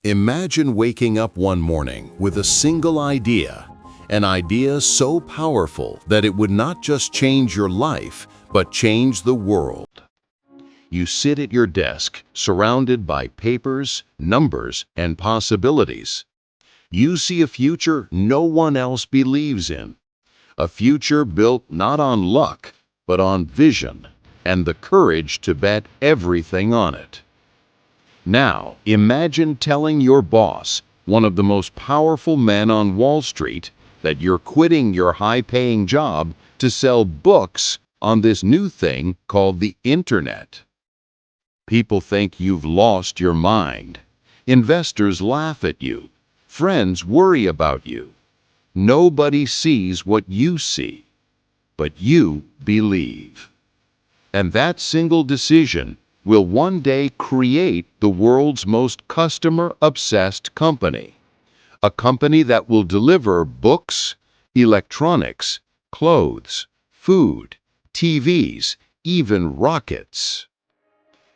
Imagine waking up one morning with a single idea, an idea so powerful that it would not just change your life, but change the world. You sit at your desk, surrounded by papers, numbers, and possibilities. You see a future no one else believes in. A future built not on luck, but on vision, and the courage to bet everything on it. Now, imagine telling your boss, one of the most powerful men on Wall Street, that you're quitting your high-paying job to sell books on this new thing called the Internet. People think you've lost your mind. Investors laugh at you. Friends worry about you. Nobody sees what you see, but you believe. And that single decision will one day create the world's most customer-obsessed company. A company that will deliver books, electronics, clothes, food, TVs, even rockets.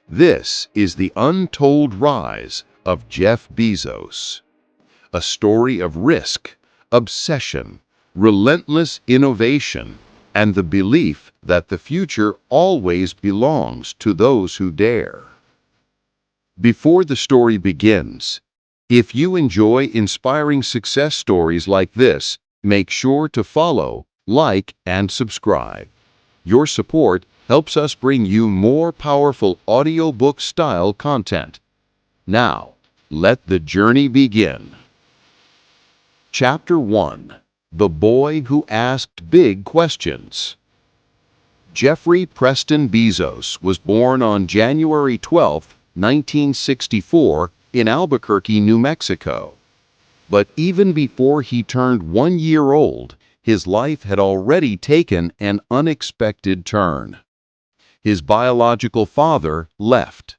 This is the untold rise of Jeff Bezos. A story of risk, obsession, relentless innovation, and the belief that the future always belongs to those who dare. Before the story begins, if you enjoy inspiring success stories like this, make sure to follow, like, and subscribe. Your support helps us bring you more powerful audiobook-style content. Now, let the journey begin. Chapter 1. The Boy Who Asked Big Questions. Jeffrey Preston Bezos was born on January 12, 1964, in Albuquerque, New Mexico. But even before he turned 1 year old, his life had already taken an unexpected turn. His biological father left.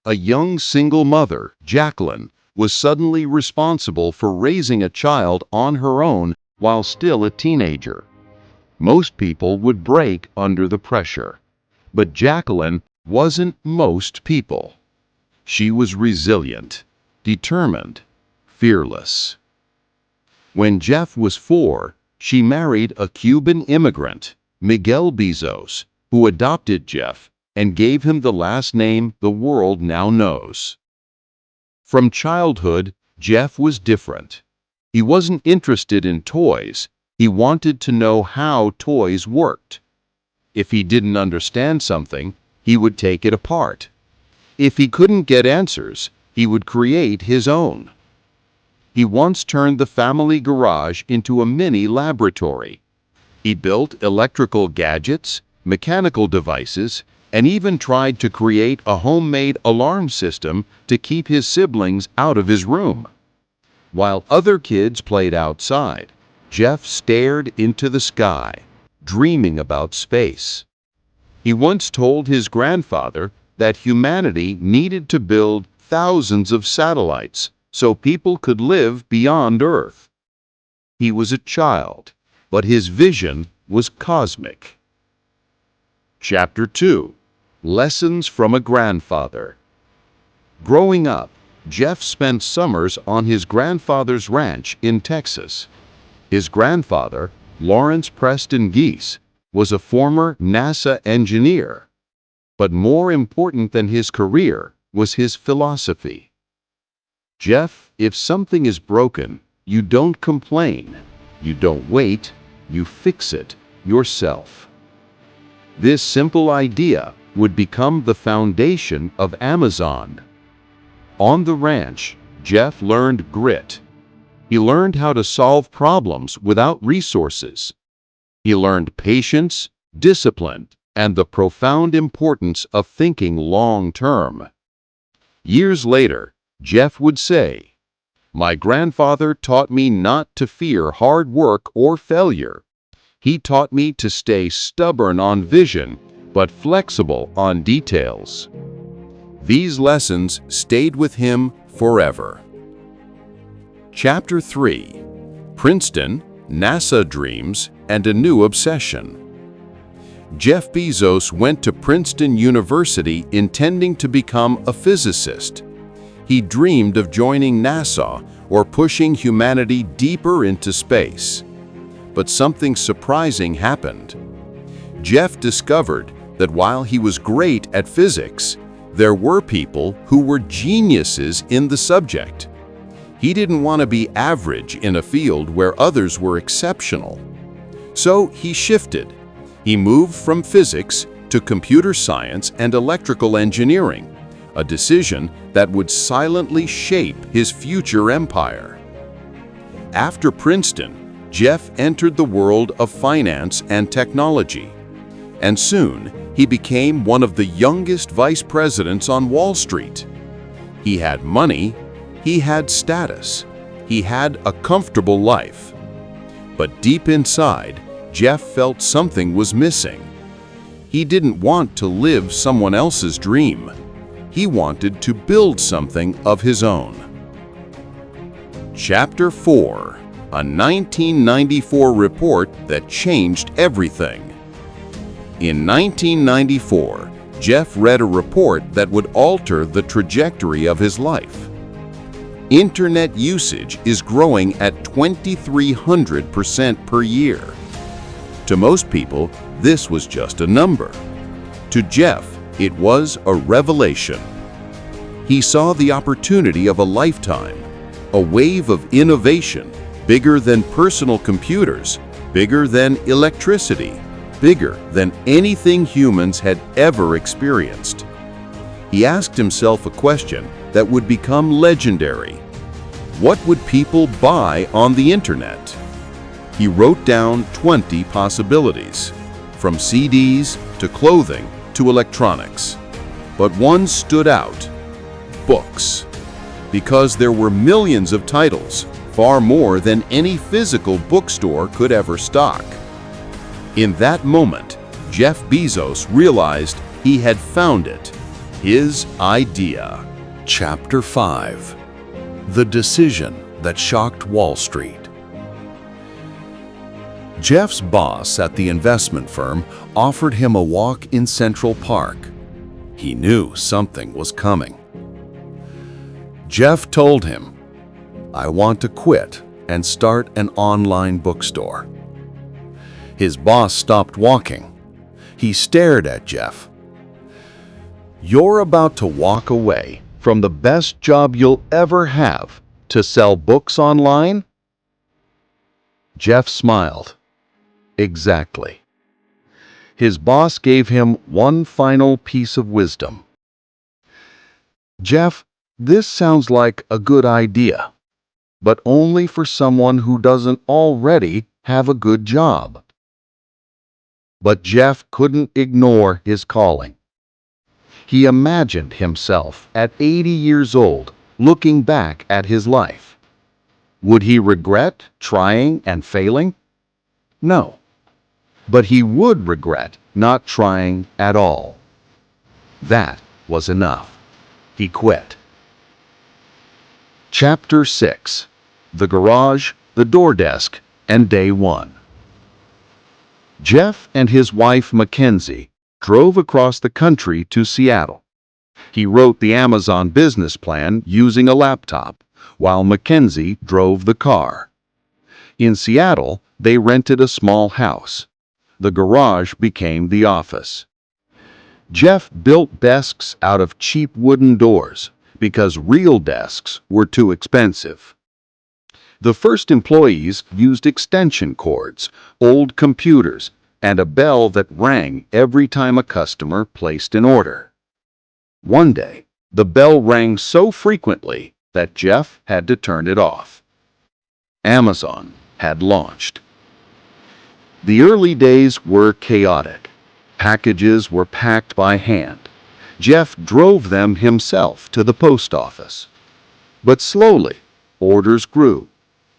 A young single mother, Jacqueline, was suddenly responsible for raising a child on her own while still a teenager. Most people would break under the pressure. But Jacqueline wasn't most people. She was resilient, determined, fearless. When Jeff was 4, she married a Cuban immigrant, Miguel Bezos, who adopted Jeff and gave him the last name the world now knows. From childhood, Jeff was different. He wasn't interested in toys. He wanted to know how toys worked. If he didn't understand something, he would take it apart. If he couldn't get answers, he would create his own. He once turned the family garage into a mini laboratory. He built electrical gadgets, mechanical devices, and even tried to create a homemade alarm system to keep his siblings out of his room. While other kids played outside, Jeff stared into the sky, dreaming about space. He once told his grandfather that humanity needed to build thousands of satellites so people could live beyond Earth. He was a child, but his vision was cosmic. Chapter 2. Lessons from a Grandfather. Growing up, Jeff spent summers on his grandfather's ranch in Texas. His grandfather, Lawrence Preston Geese, was a former NASA engineer. But more important than his career was his philosophy. Jeff, if something is broken, you don't complain. You don't wait. You fix it yourself. This simple idea would become the foundation of Amazon. On the ranch, Jeff learned grit. He learned how to solve problems without resources. He learned patience, discipline, and the profound importance of thinking long-term. Years later, Jeff would say, "My grandfather taught me not to fear hard work or failure. He taught me to stay stubborn on vision, but flexible on details." These lessons stayed with him forever. Chapter 3. Princeton, NASA Dreams, and a New Obsession. Jeff Bezos went to Princeton University intending to become a physicist. He dreamed of joining NASA or pushing humanity deeper into space. But something surprising happened. Jeff discovered that while he was great at physics, there were people who were geniuses in the subject. He didn't want to be average in a field where others were exceptional. So he shifted. He moved from physics to computer science and electrical engineering, a decision that would silently shape his future empire. After Princeton, Jeff entered the world of finance and technology, and soon he became one of the youngest vice presidents on Wall Street. He had money, he had status, he had a comfortable life. But deep inside, Jeff felt something was missing. He didn't want to live someone else's dream. He wanted to build something of his own. Chapter 4: A 1994 report that changed everything. In 1994, Jeff read a report that would alter the trajectory of his life. Internet usage is growing at 2,300% per year. To most people, this was just a number. To Jeff, it was a revelation. He saw the opportunity of a lifetime, a wave of innovation, bigger than personal computers, bigger than electricity, bigger than anything humans had ever experienced. He asked himself a question that would become legendary. What would people buy on the internet? He wrote down 20 possibilities, from CDs to clothing to electronics. But one stood out: books. Because there were millions of titles, far more than any physical bookstore could ever stock. In that moment, Jeff Bezos realized he had found it, his idea. Chapter 5: The decision that shocked Wall Street. Jeff's boss at the investment firm offered him a walk in Central Park. He knew something was coming. Jeff told him, "I want to quit and start an online bookstore." His boss stopped walking. He stared at Jeff. "You're about to walk away from the best job you'll ever have to sell books online?" Jeff smiled. Exactly. His boss gave him one final piece of wisdom. "Jeff, this sounds like a good idea, but only for someone who doesn't already have a good job." But Jeff couldn't ignore his calling. He imagined himself at 80 years old, looking back at his life. Would he regret trying and failing? No. But he would regret not trying at all. That was enough. He quit. Chapter 6: The Garage, the Door Desk, and Day 1. Jeff and his wife Mackenzie drove across the country to Seattle. He wrote the Amazon business plan using a laptop, while Mackenzie drove the car. In Seattle, they rented a small house. The garage became the office. Jeff built desks out of cheap wooden doors because real desks were too expensive. The first employees used extension cords, old computers, and a bell that rang every time a customer placed an order. One day, the bell rang so frequently that Jeff had to turn it off. Amazon had launched. The early days were chaotic. Packages were packed by hand. Jeff drove them himself to the post office. But slowly, orders grew.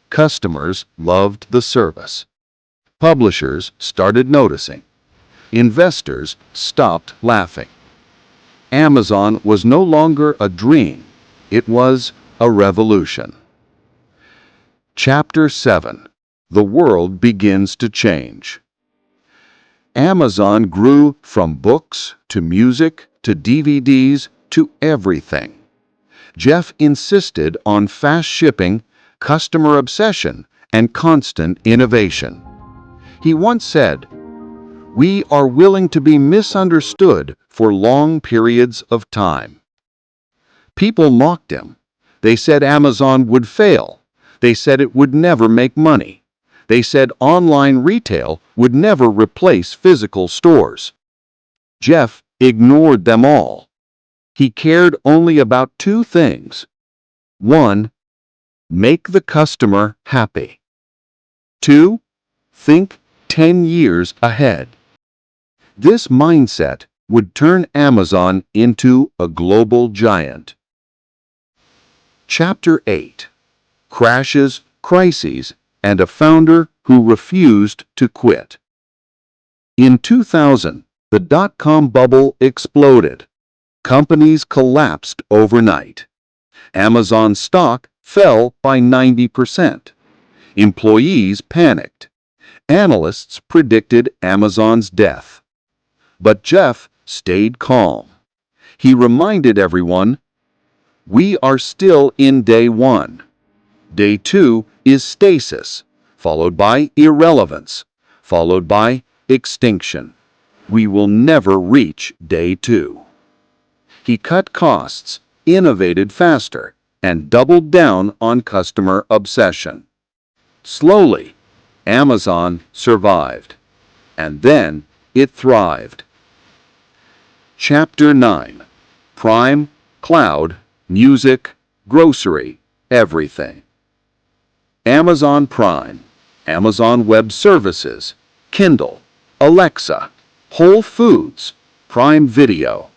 Customers loved the service. Publishers started noticing. Investors stopped laughing. Amazon was no longer a dream. It was a revolution. Chapter 7: The world begins to change. Amazon grew from books to music to DVDs to everything. Jeff insisted on fast shipping, customer obsession, and constant innovation. He once said, "We are willing to be misunderstood for long periods of time." People mocked him. They said Amazon would fail. They said it would never make money. They said online retail would never replace physical stores. Jeff ignored them all. He cared only about two things. 1. Make the customer happy. 2. Think 10 years ahead. This mindset would turn Amazon into a global giant. Chapter 8. Crashes, Crises, and a Founder Who Refused to Quit. In 2000, the dot-com bubble exploded. Companies collapsed overnight. Amazon stock fell by 90%. Employees panicked. Analysts predicted Amazon's death. But Jeff stayed calm. He reminded everyone, "We are still in day one. Day two is stasis, followed by irrelevance, followed by extinction. We will never reach day two." He cut costs, innovated faster, and doubled down on customer obsession. Slowly, Amazon survived, and then it thrived. Chapter 9. Prime, Cloud, Music, Grocery, Everything. Amazon Prime, Amazon Web Services, Kindle, Alexa, Whole Foods, Prime Video.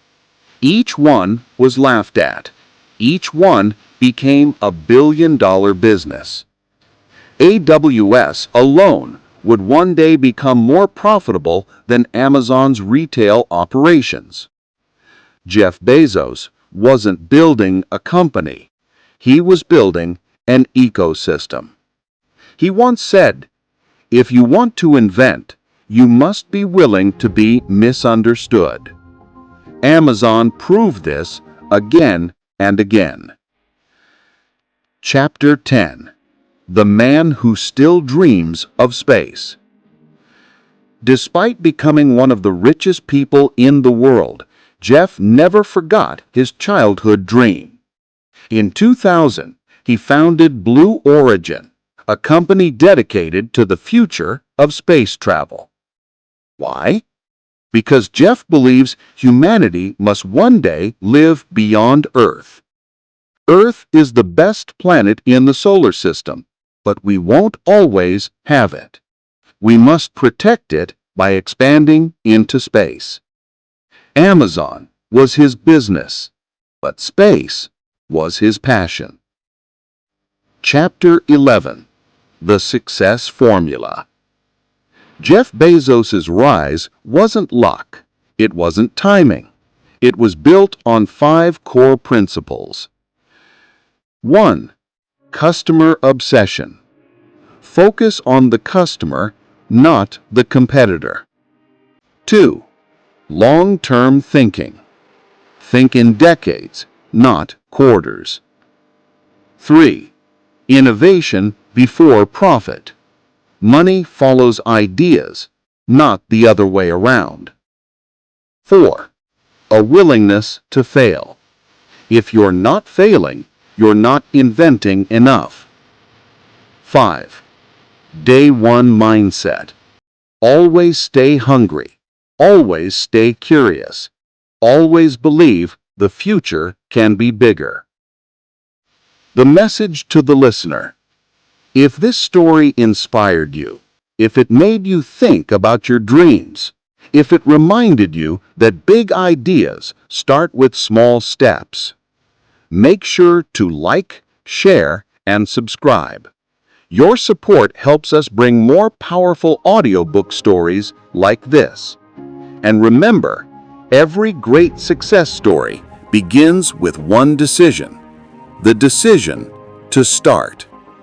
Each one was laughed at. Each one became a billion-dollar business. AWS alone would one day become more profitable than Amazon's retail operations. Jeff Bezos wasn't building a company. He was building an ecosystem. He once said, "If you want to invent, you must be willing to be misunderstood." Amazon proved this again and again. Chapter 10. The Man Who Still Dreams of Space. Despite becoming one of the richest people in the world, Jeff never forgot his childhood dream. In 2000, he founded Blue Origin, a company dedicated to the future of space travel. Why? Because Jeff believes humanity must one day live beyond Earth. Earth is the best planet in the solar system, but we won't always have it. We must protect it by expanding into space. Amazon was his business, but space was his passion. Chapter 11. The Success Formula. Jeff Bezos' rise wasn't luck. It wasn't timing. It was built on 5 core principles. 1. Customer obsession. Focus on the customer, not the competitor. 2. Long-term thinking. Think in decades, not quarters. 3. Innovation before profit. Money follows ideas, not the other way around. 4. A willingness to fail. If you're not failing, you're not inventing enough. 5. Day one mindset. Always stay hungry. Always stay curious. Always believe the future can be bigger. The message to the listener. If this story inspired you, if it made you think about your dreams, if it reminded you that big ideas start with small steps, make sure to like, share, and subscribe. Your support helps us bring more powerful audiobook stories like this. And remember, every great success story begins with one decision: the decision to start.